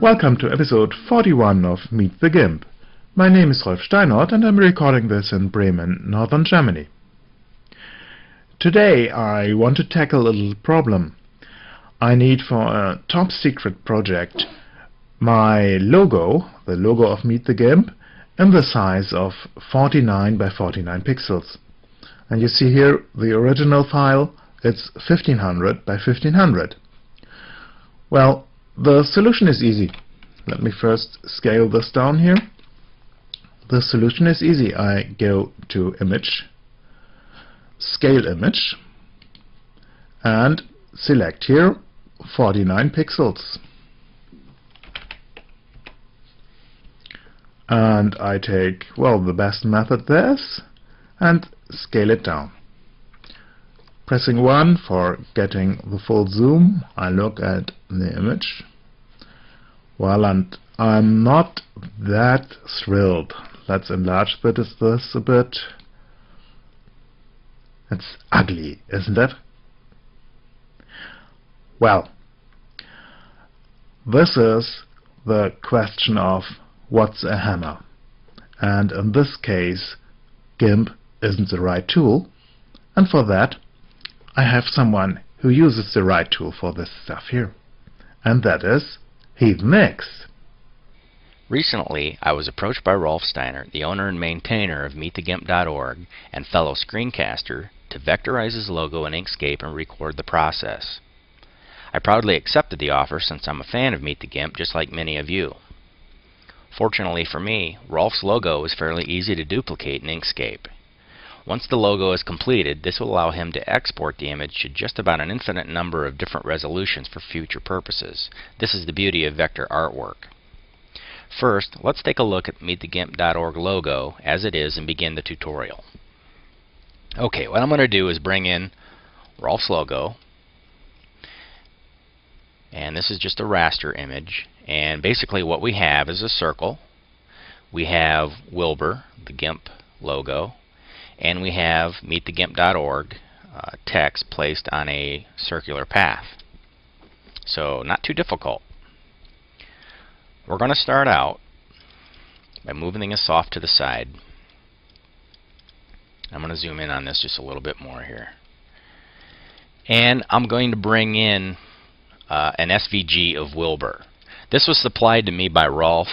Welcome to episode 41 of Meet the GIMP. My name is Rolf Steinort and I'm recording this in Bremen, northern Germany. Today I want to tackle a little problem. I need for a top secret project my logo, the logo of Meet the GIMP, in the size of 49 by 49 pixels. And you see here the original file, it's 1500 by 1500. Well, the solution is easy. Let me first scale this down here. The solution is easy. I go to Image, Scale Image, and select here 49 pixels. And I take, well, the best method there is, and scale it down. Pressing 1 for getting the full zoom, I look at the image. Well, and I'm not that thrilled. Let's enlarge this a bit. It's ugly, isn't it? Well, this is the question of what's a hammer. And in this case, GIMP isn't the right tool. And for that, I have someone who uses the right tool for this stuff here. And that is meetthegimp. Recently, I was approached by Rolf Steinort, the owner and maintainer of meetthegimp.org and fellow screencaster, to vectorize his logo in Inkscape and record the process. I proudly accepted the offer since I'm a fan of Meet the GIMP, just like many of you. Fortunately for me, Rolf's logo is fairly easy to duplicate in Inkscape. Once the logo is completed, this will allow him to export the image to just about an infinite number of different resolutions for future purposes. This is the beauty of vector artwork. First, let's take a look at meetthegimp.org logo as it is and begin the tutorial. Okay, what I'm going to do is bring in Rolf's logo, and this is just a raster image, and basically what we have is a circle. We have Wilbur, the GIMP logo, and we have meetthegimp.org text placed on a circular path. So not too difficult. We're going to start out by moving this off to the side. I'm going to zoom in on this just a little bit more here. And I'm going to bring in an SVG of Wilbur. This was supplied to me by Rolf,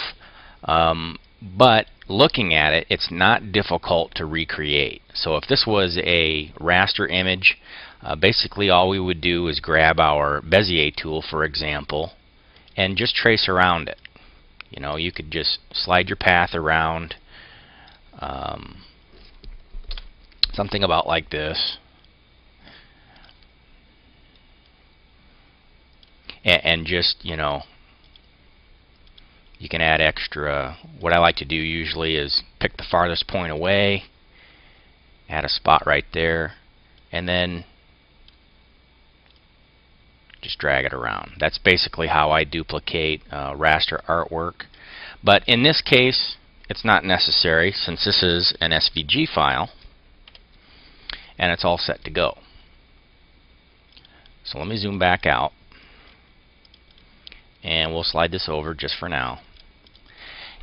but looking at it, it's not difficult to recreate. So if this was a raster image, basically all we would do is grab our Bezier tool, for example, and just trace around it. You know, you could just slide your path around, something about like this, and just, you know, you can add extra. What I like to do usually is pick the farthest point away, add a spot right there, and then just drag it around. That's basically how I duplicate raster artwork. But in this case, it's not necessary since this is an SVG file and it's all set to go. So let me zoom back out and we'll slide this over just for now.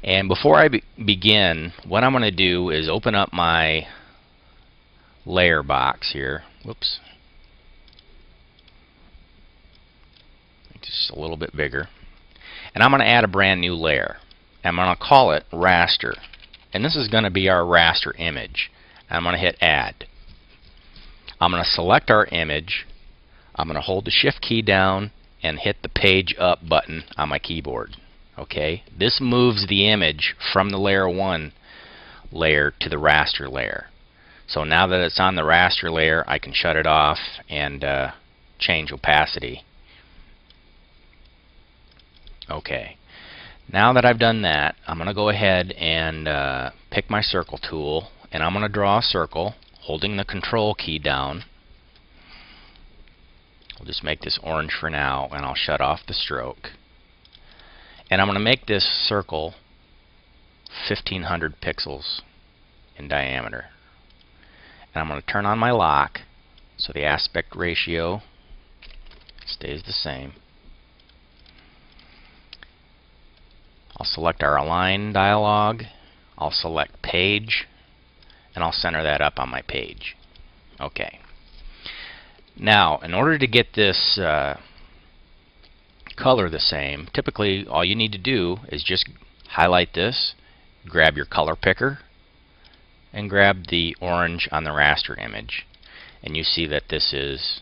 And before I begin, what I'm going to do is open up my layer box here. Whoops. Just a little bit bigger. And I'm going to add a brand new layer. I'm going to call it raster. And this is going to be our raster image. I'm going to hit add. I'm going to select our image. I'm going to hold the shift key down and hit the page up button on my keyboard. Okay, this moves the image from the layer 1 layer to the raster layer. So now that it's on the raster layer, I can shut it off and change opacity. Okay, now that I've done that, I'm going to go ahead and pick my circle tool, and I'm going to draw a circle holding the control key down. I'll just make this orange for now, and I'll shut off the stroke. And I'm going to make this circle 1500 pixels in diameter. And I'm going to turn on my lock so the aspect ratio stays the same. I'll select our Align dialog. I'll select Page, and I'll center that up on my page. Okay. Now, in order to get this color the same, typically all you need to do is just highlight this, grab your color picker, and grab the orange on the raster image, and you see that this is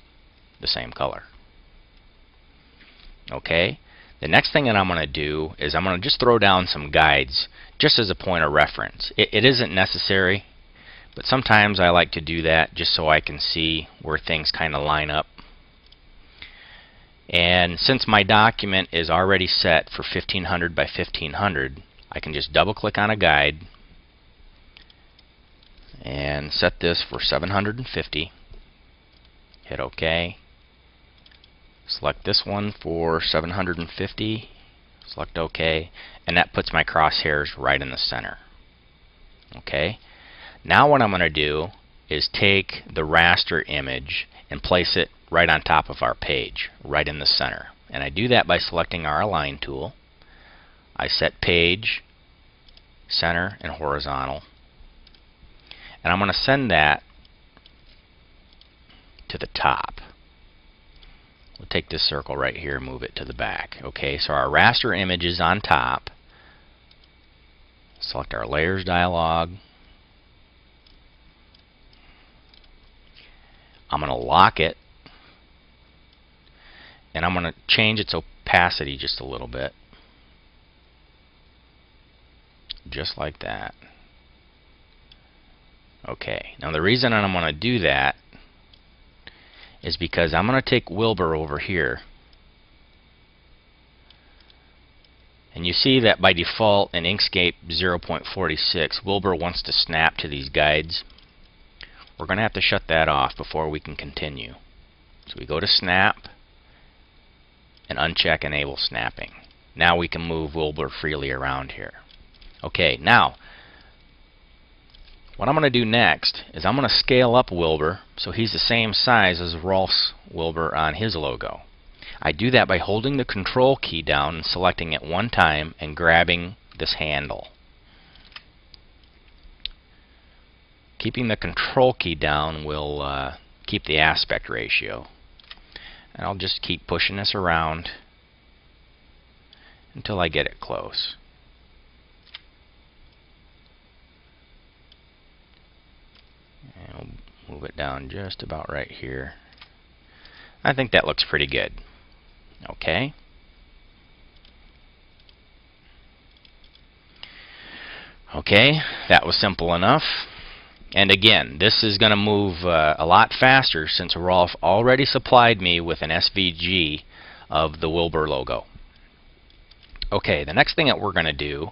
the same color. Okay, the next thing that I'm going to do is I'm going to just throw down some guides just as a point of reference. It isn't necessary, but sometimes I like to do that just so I can see where things kind of line up. And since my document is already set for 1500 by 1500, I can just double click on a guide and set this for 750. Hit OK. Select this one for 750. Select OK. And that puts my crosshairs right in the center. Okay. Now what I'm going to do is take the raster image and place it right on top of our page, right in the center. And I do that by selecting our Align tool. I set Page, Center, and Horizontal. And I'm going to send that to the top. We'll take this circle right here and move it to the back. Okay, so our raster image is on top. Select our Layers dialog. I'm going to lock it, and I'm going to change its opacity just a little bit. Just like that. Okay, now the reason I'm going to do that is because I'm going to take Wilbur over here, and you see that by default in Inkscape 0.46 Wilbur wants to snap to these guides. We're going to have to shut that off before we can continue. So we go to Snap and uncheck Enable Snapping. Now we can move Wilbur freely around here. Okay, now what I'm going to do next is I'm going to scale up Wilbur so he's the same size as Rolf's Wilbur on his logo. I do that by holding the Control key down and selecting it one time and grabbing this handle. Keeping the Control key down will keep the aspect ratio. And I'll just keep pushing this around until I get it close. And we'll move it down just about right here. I think that looks pretty good. Okay. Okay, that was simple enough. And again, this is going to move a lot faster since Rolf already supplied me with an SVG of the Wilbur logo. Okay, the next thing that we're going to do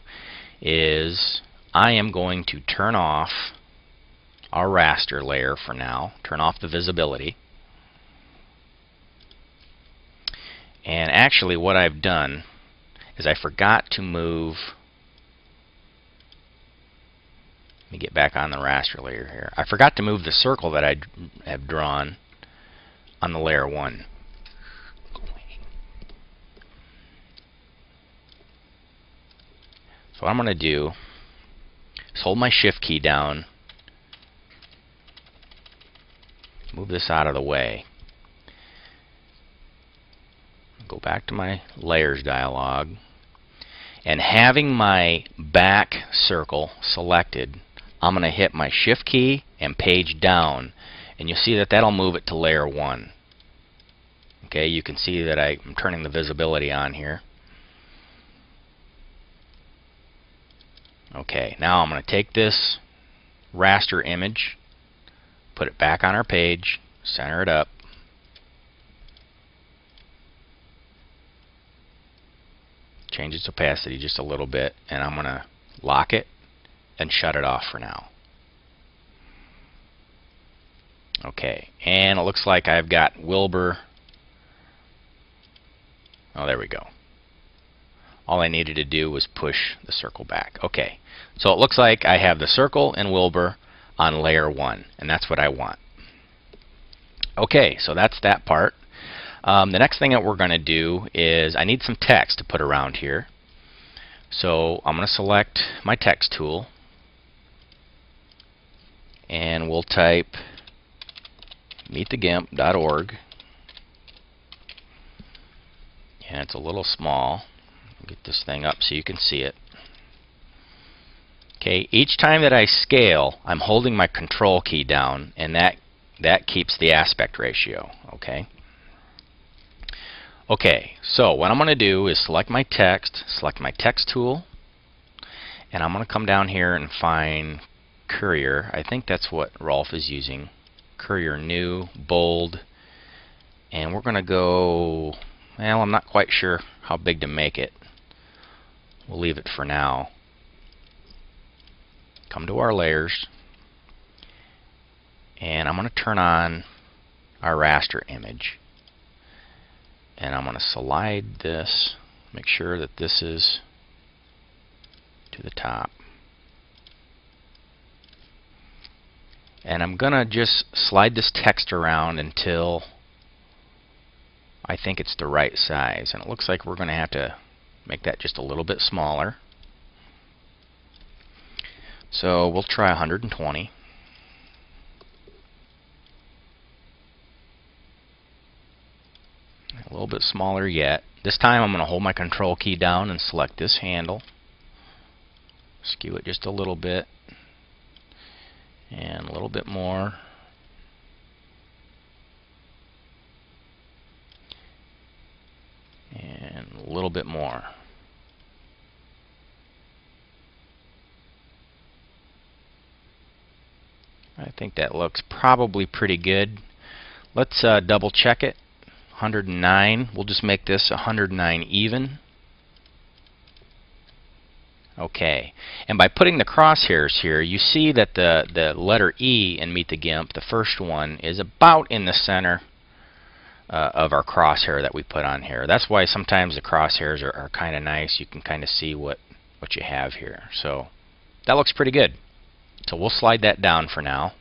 is I am going to turn off our raster layer for now, turn off the visibility. And actually what I've done is I forgot to move. Let me get back on the raster layer here. I forgot to move the circle that I have drawn on the layer 1. So what I'm going to do is hold my Shift key down, move this out of the way, go back to my Layers dialog, and having my back circle selected, I'm going to hit my Shift key and Page down, and you'll see that that'll move it to layer 1. Okay, you can see that I'm turning the visibility on here. Okay, now I'm going to take this raster image, put it back on our page, center it up, change its opacity just a little bit, and I'm going to lock it and shut it off for now. Okay, and it looks like I've got Wilbur. Oh, there we go. All I needed to do was push the circle back. Okay, so it looks like I have the circle and Wilbur on layer 1, and that's what I want. Okay, so that's that part. The next thing that we're going to do is I need some text to put around here. So I'm going to select my text tool, and we'll type meetthegimp.org, and it's a little small. Get this thing up so you can see it. Okay, each time that I scale, I'm holding my control key down, and that keeps the aspect ratio. Okay, so what I'm going to do is select my text tool, and I'm going to come down here and find Courier. I think that's what Rolf is using. Courier New, Bold, and we're going to go, well, I'm not quite sure how big to make it. We'll leave it for now. Come to our layers, and I'm going to turn on our raster image. And I'm going to slide this, make sure that this is to the top. And I'm going to just slide this text around until I think it's the right size. And it looks like we're going to have to make that just a little bit smaller. So we'll try 120. A little bit smaller yet. This time I'm going to hold my control key down and select this handle. Skew it just a little bit. And a little bit more. And a little bit more. I think that looks probably pretty good. Let's double check it. 109. We'll just make this 109 even. Okay. And by putting the crosshairs here, you see that the letter E in Meet the GIMP, the first one, is about in the center of our crosshair that we put on here. That's why sometimes the crosshairs are kind of nice. You can kind of see what you have here. So that looks pretty good. So we'll slide that down for now.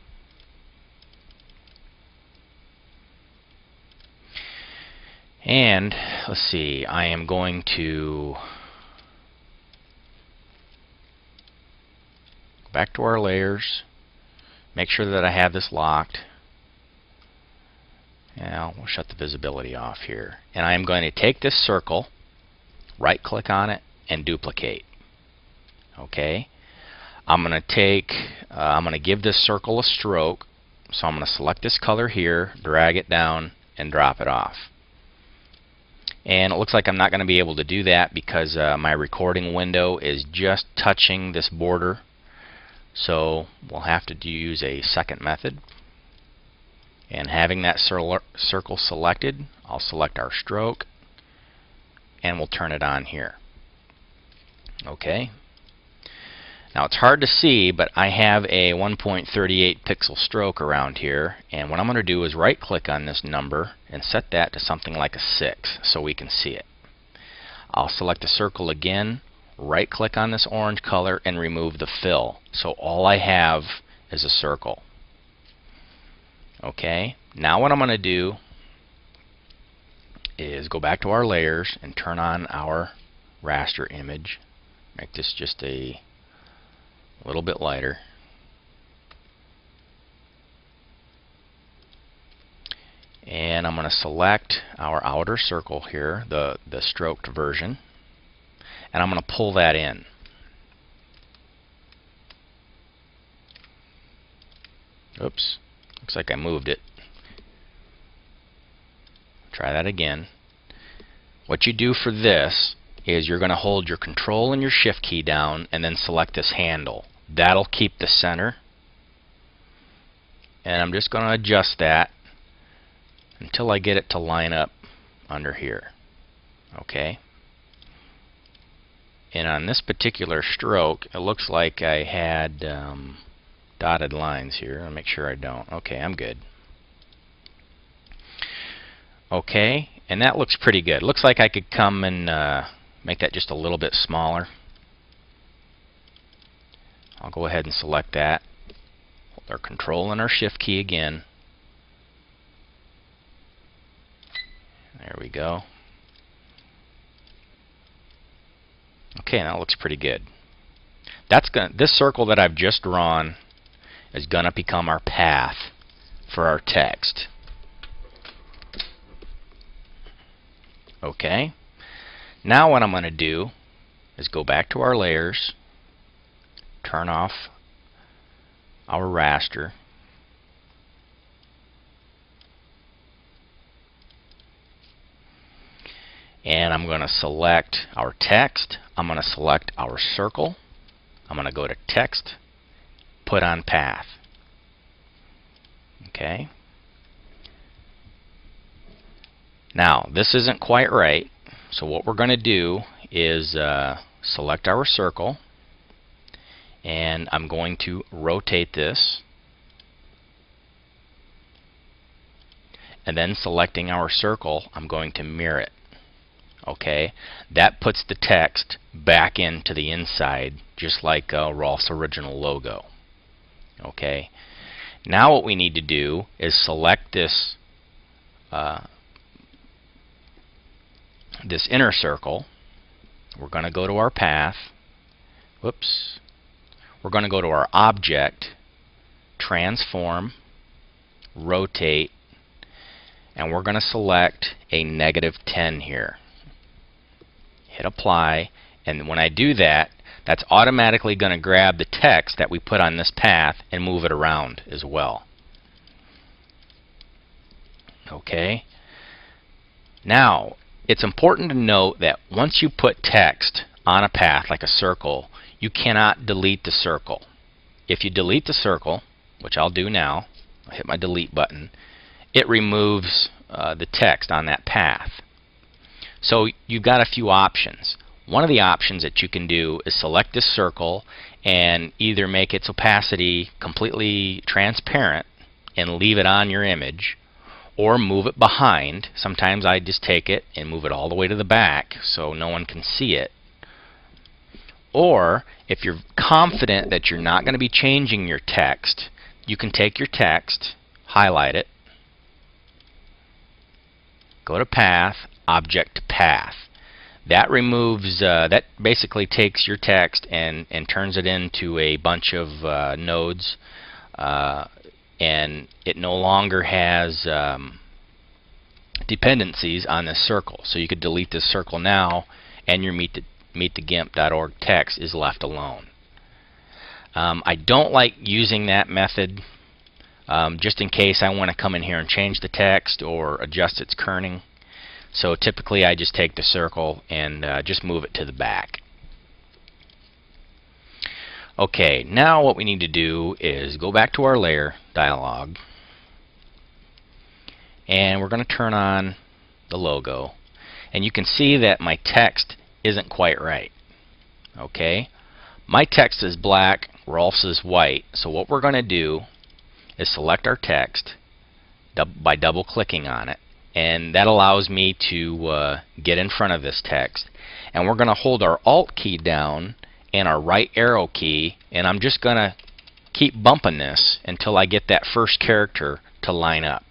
And let's see, I am going to go back to our layers, make sure that I have this locked. Now we'll shut the visibility off here. And I am going to take this circle, right click on it, and duplicate. Okay. I'm going to give this circle a stroke. So I'm going to select this color here, drag it down, and drop it off. And it looks like I'm not going to be able to do that because my recording window is just touching this border. So we'll have to use a second method. And having that circle selected, I'll select our stroke, and we'll turn it on here. Okay. Now it's hard to see, but I have a 1.38 pixel stroke around here, and what I'm going to do is right click on this number and set that to something like a 6 so we can see it. I'll select the circle again, right click on this orange color, and remove the fill. So all I have is a circle. Okay, now what I'm going to do is go back to our layers and turn on our raster image. Make this just a little bit lighter. And I'm going to select our outer circle here, the stroked version, and I'm going to pull that in. Oops, looks like I moved it. Try that again. What you do for this is you're going to hold your control and your shift key down and then select this handle. That'll keep the center. And I'm just going to adjust that until I get it to line up under here. Okay. And on this particular stroke, it looks like I had dotted lines here. I'll make sure I don't. Okay, I'm good. Okay, and that looks pretty good. Looks like I could come and make that just a little bit smaller. I'll go ahead and select that. Hold our control and our shift key again. There we go. Okay, that looks pretty good. This circle that I've just drawn is going to become our path for our text. Okay. Now what I'm going to do is go back to our layers, turn off our raster, and I'm going to select our text. I'm going to select our circle. I'm going to go to text, put on path. Okay. Now this isn't quite right, so what we're going to do is select our circle, and I'm going to rotate this, and then selecting our circle, I'm going to mirror it. Okay, that puts the text back into the inside, just like Rolf's original logo. Okay, now what we need to do is select this this inner circle. We're going to go to our path. Whoops. We're going to go to our object, transform, rotate, and we're going to select a -10 here. Hit apply, and when I do that, that's automatically going to grab the text that we put on this path and move it around as well. Okay. Now, it's important to note that once you put text on a path like a circle, you cannot delete the circle. If you delete the circle, which I'll do now, I'll hit my delete button, it removes the text on that path. So you've got a few options. One of the options that you can do is select this circle and either make its opacity completely transparent and leave it on your image, or move it behind. Sometimes I just take it and move it all the way to the back so no one can see it. Or if you're confident that you're not going to be changing your text, you can take your text, highlight it, go to path, object to path. That removes, that basically takes your text and turns it into a bunch of nodes, and it no longer has dependencies on this circle. So you could delete this circle now, and your meetthegimp.org text is left alone. I don't like using that method just in case I want to come in here and change the text or adjust its kerning. So typically I just take the circle and just move it to the back. Okay, now what we need to do is go back to our layer dialog, and we're going to turn on the logo, and you can see that my text isn't quite right. Okay, my text is black, Rolf's is white, so what we're going to do is select our text by double clicking on it, and that allows me to get in front of this text, and we're going to hold our Alt key down and our right arrow key, and I'm just going to keep bumping this until I get that first character to line up.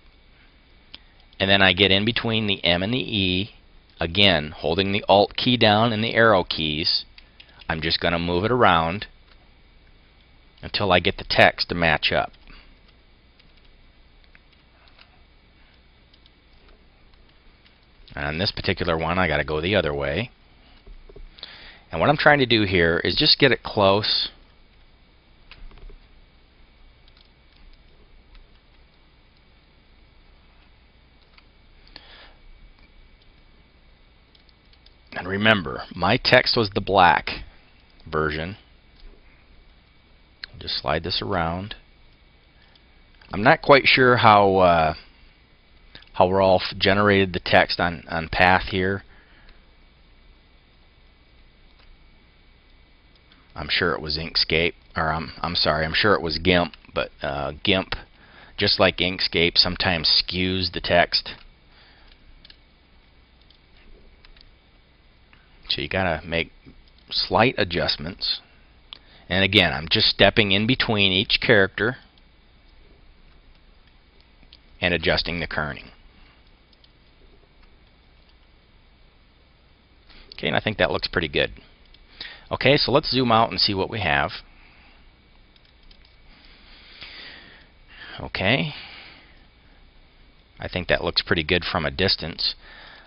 And then I get in between the M and the E, again holding the Alt key down and the arrow keys. I'm just going to move it around until I get the text to match up. And on this particular one, I got to go the other way. And what I'm trying to do here is just get it close. And remember, my text was the black version. Just slide this around. I'm not quite sure how Rolf generated the text on path here. I'm sure it was Inkscape, or I'm sorry, I'm sure it was GIMP, but GIMP, just like Inkscape, sometimes skews the text. So you gotta make slight adjustments. And again, I'm just stepping in between each character and adjusting the kerning. Okay, and I think that looks pretty good. Okay, so let's zoom out and see what we have. Okay, I think that looks pretty good from a distance.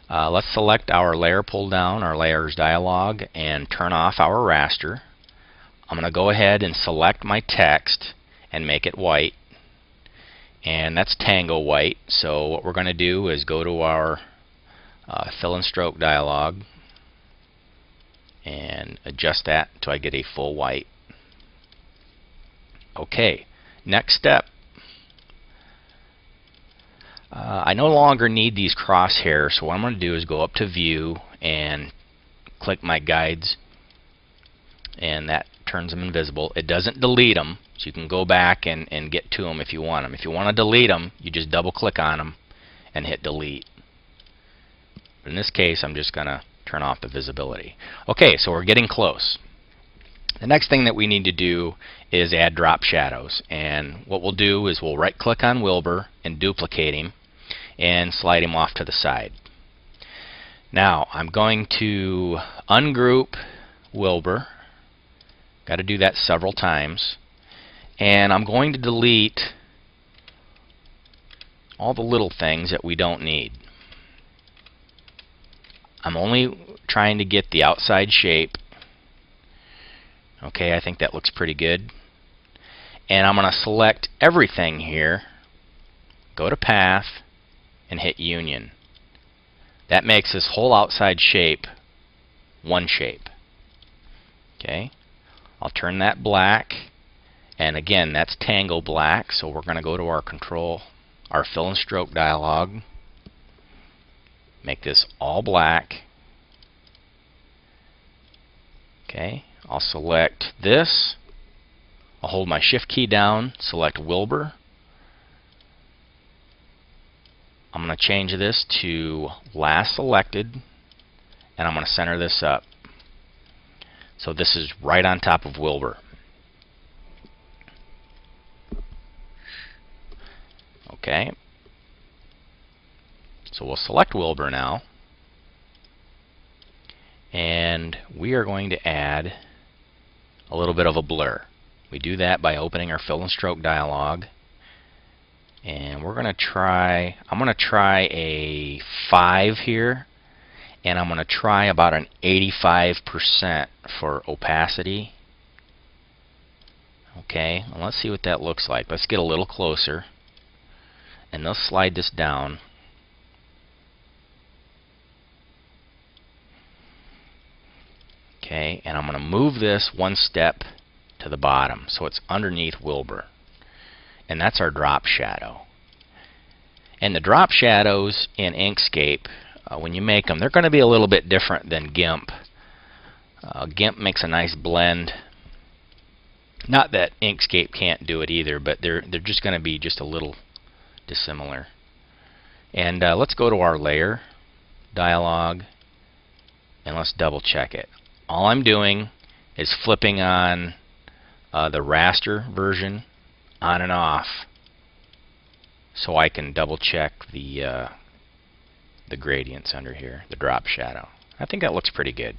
Let's select our layer pull down, our layers dialog, and turn off our raster. I'm going to go ahead and select my text and make it white. And that's Tango white. So what we're going to do is go to our fill and stroke dialog and adjust that until I get a full white. Okay, next step. I no longer need these crosshairs, so what I'm going to do is go up to View and click my guides, and that turns them invisible. It doesn't delete them, so you can go back and get to them if you want them. If you want to delete them, you just double click on them and hit delete. But in this case, I'm just going to turn off the visibility. Okay, so we're getting close. The next thing that we need to do is add drop shadows, and what we'll do is we'll right click on Wilbur and duplicate him and slide him off to the side. Now I'm going to ungroup Wilbur. Got to do that several times, and I'm going to delete all the little things that we don't need. I'm only trying to get the outside shape. Okay, I think that looks pretty good. And I'm going to select everything here, go to Path, and hit Union. That makes this whole outside shape one shape. Okay, I'll turn that black, and again, that's Tango black, so we're going to go to our our fill and stroke dialog, make this all black. Okay, I'll select this. I'll hold my shift key down, select Wilbur. I'm going to change this to last selected, and I'm going to center this up. So this is right on top of Wilbur. Okay. So we'll select Wilbur now, and we are going to add a little bit of a blur. We do that by opening our fill and stroke dialog, and we're going to try, I'm going to try a 5 here, and I'm going to try about an 85% for opacity. Okay, well, let's see what that looks like. Let's get a little closer, and let's slide this down. Okay, and I'm going to move this one step to the bottom so it's underneath Wilbur. And that's our drop shadow. And the drop shadows in Inkscape, when you make them, they're going to be a little bit different than GIMP. GIMP makes a nice blend. Not that Inkscape can't do it either, but they're just going to be just a little dissimilar. And let's go to our layer dialog, and let's double check it. All I'm doing is flipping on the raster version on and off, so I can double check the gradients under here, the drop shadow. I think that looks pretty good.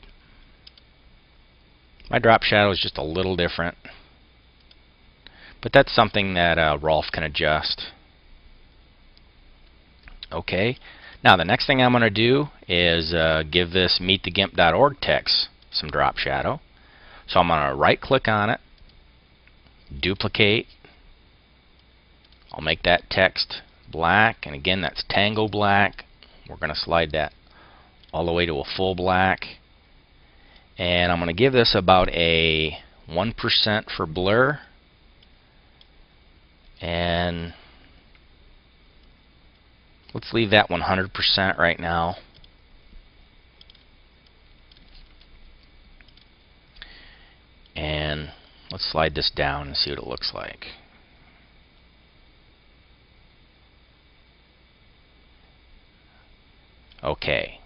My drop shadow is just a little different, but that's something that Rolf can adjust. Okay, now the next thing I'm going to do is give this meetthegimp.org text some drop shadow. So I'm going to right click on it, duplicate. I'll make that text black, and again that's Tango black. We're going to slide that all the way to a full black, and I'm going to give this about a 1% for blur, and let's leave that 100% right now. And let's slide this down and see what it looks like. Okay,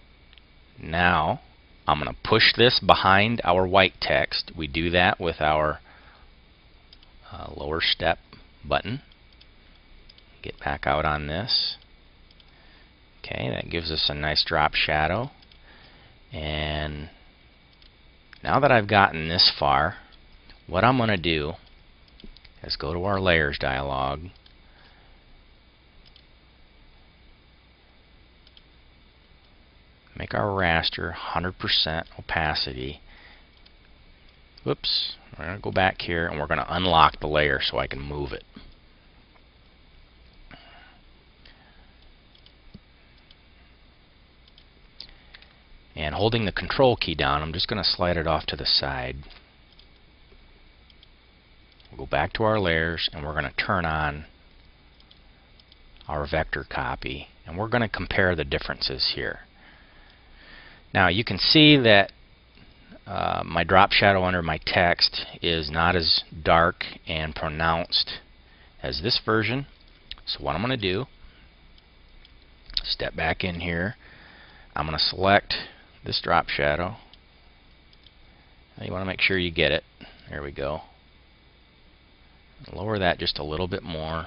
now I'm going to push this behind our white text. We do that with our lower step button. Get back out on this. Okay, that gives us a nice drop shadow. And now that I've gotten this far, what I'm going to do is go to our layers dialog, make our raster 100% opacity. Whoops, we're going to go back here and we're going to unlock the layer so I can move it. And holding the control key down, I'm just going to slide it off to the side. We'll go back to our layers and we're going to turn on our vector copy, and we're going to compare the differences here. Now you can see that my drop shadow under my text is not as dark and pronounced as this version. So what I'm going to do, step back in here, I'm going to select this drop shadow. Now you want to make sure you get it. There we go. Lower that just a little bit more.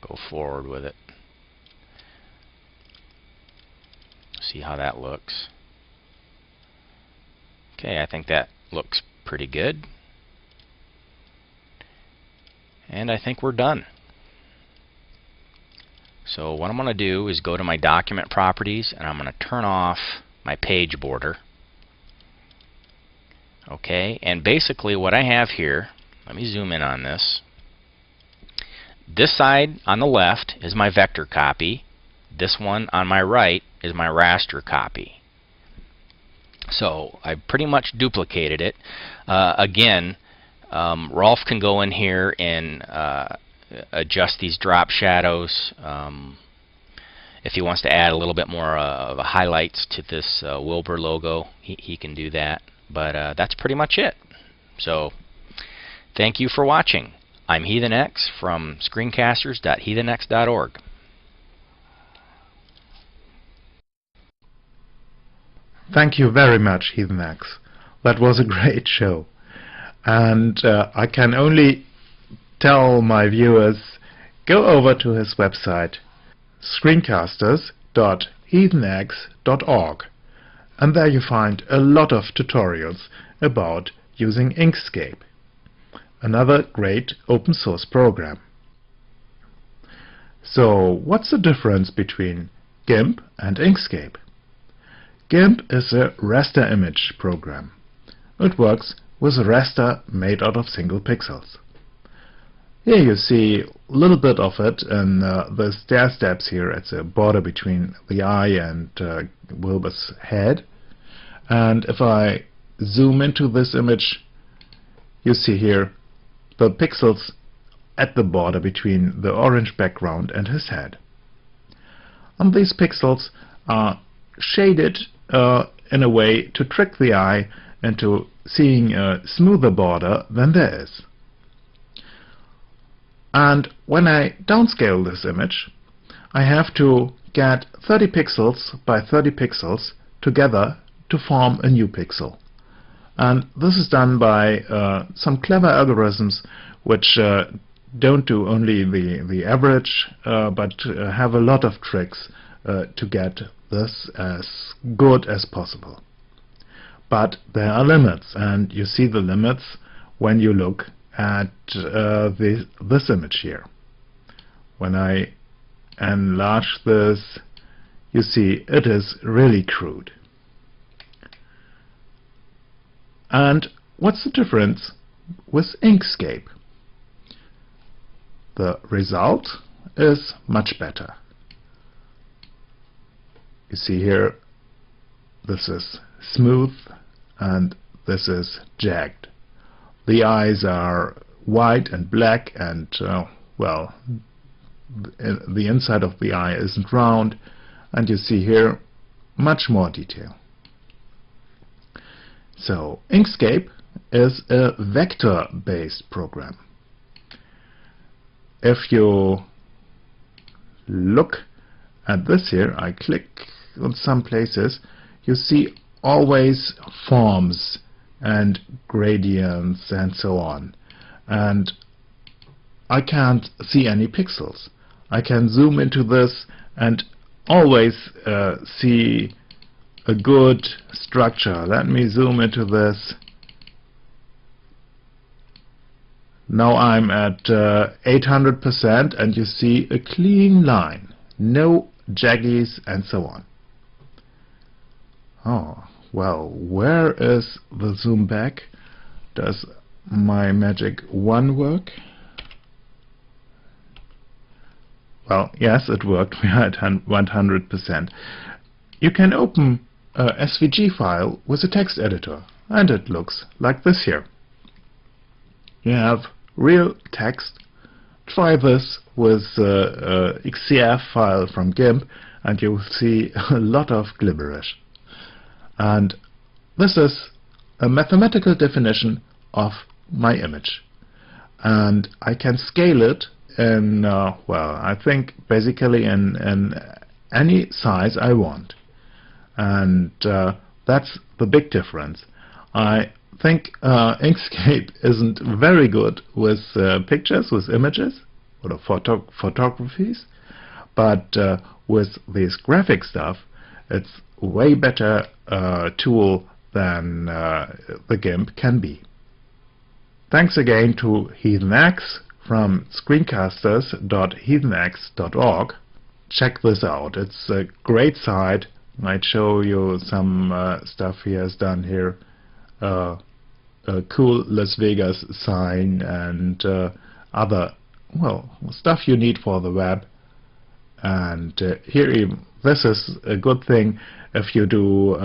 Go forward with it. See how that looks. Okay, I think that looks pretty good. And I think we're done. So what I'm going to do is go to my document properties and I'm going to turn off my page border. Okay, and basically what I have here, let me zoom in on this. This side on the left is my vector copy. This one on my right is my raster copy. So I pretty much duplicated it. Again, Rolf can go in here and adjust these drop shadows. If he wants to add a little bit more of a highlights to this Wilbur logo, he can do that. But that's pretty much it. So thank you for watching. I'm HeathenX from screencasters.heathenx.org. Thank you very much, HeathenX. That was a great show. And I can only tell my viewers, go over to his website, screencasters.heathenx.org, and there you find a lot of tutorials about using Inkscape, another great open source program. So what's the difference between GIMP and Inkscape? GIMP is a raster image program. It works with a raster made out of single pixels. Here you see a little bit of it in the stair steps here at the border between the eye and Wilbur's head. And if I zoom into this image, you see here the pixels at the border between the orange background and his head. And these pixels are shaded in a way to trick the eye into seeing a smoother border than there is. And when I downscale this image, I have to get 30 pixels by 30 pixels together to form a new pixel. And this is done by some clever algorithms which don't do only the average, but have a lot of tricks to get this as good as possible. But there are limits, and you see the limits when you look at this image here. When I enlarge this, you see it is really crude. And what's the difference with Inkscape? The result is much better. You see here, this is smooth and this is jagged. The eyes are white and black, and well, the inside of the eye isn't round, and you see here much more detail. So Inkscape is a vector-based program. If you look at this here, I click on some places, you see always forms and gradients and so on, and I can't see any pixels. I can zoom into this and always see a good structure. Let me zoom into this. Now I'm at 800%, and you see a clean line, no jaggies and so on. Oh, well, where is the zoom back? Does my magic 1 work? Well, yes, it worked. We are at 100%. You can open a SVG file with a text editor, and it looks like this here. You have real text. Try this with a XCF file from GIMP, and you will see a lot of gibberish. And this is a mathematical definition of my image. And I can scale it in, well, I think basically in any size I want. And that's the big difference. I think Inkscape isn't very good with pictures, with images, or photographies, but with this graphic stuff, it's way better tool than the GIMP can be. Thanks again to HeathenX from screencasters.heathenx.org. Check this out. It's a great site. Might show you some stuff he has done here. A cool Las Vegas sign and other, well, stuff you need for the web. And here, this is a good thing if you do,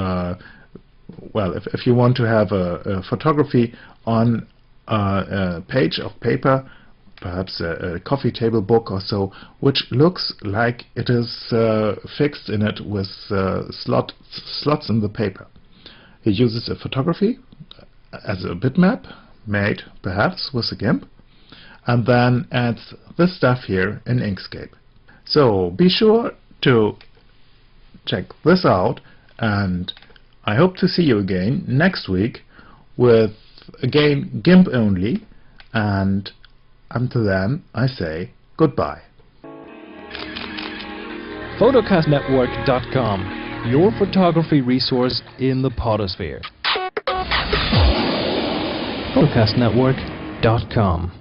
well, if you want to have a photography on a page of paper, perhaps a coffee table book or so, which looks like it is fixed in it with slots in the paper. He uses a photography as a bitmap, made perhaps with a GIMP, and then adds this stuff here in Inkscape. So be sure to check this out, and I hope to see you again next week with, again, GIMP only, and until then I say goodbye. PhotocastNetwork.com, your photography resource in the potosphere. PhotocastNetwork.com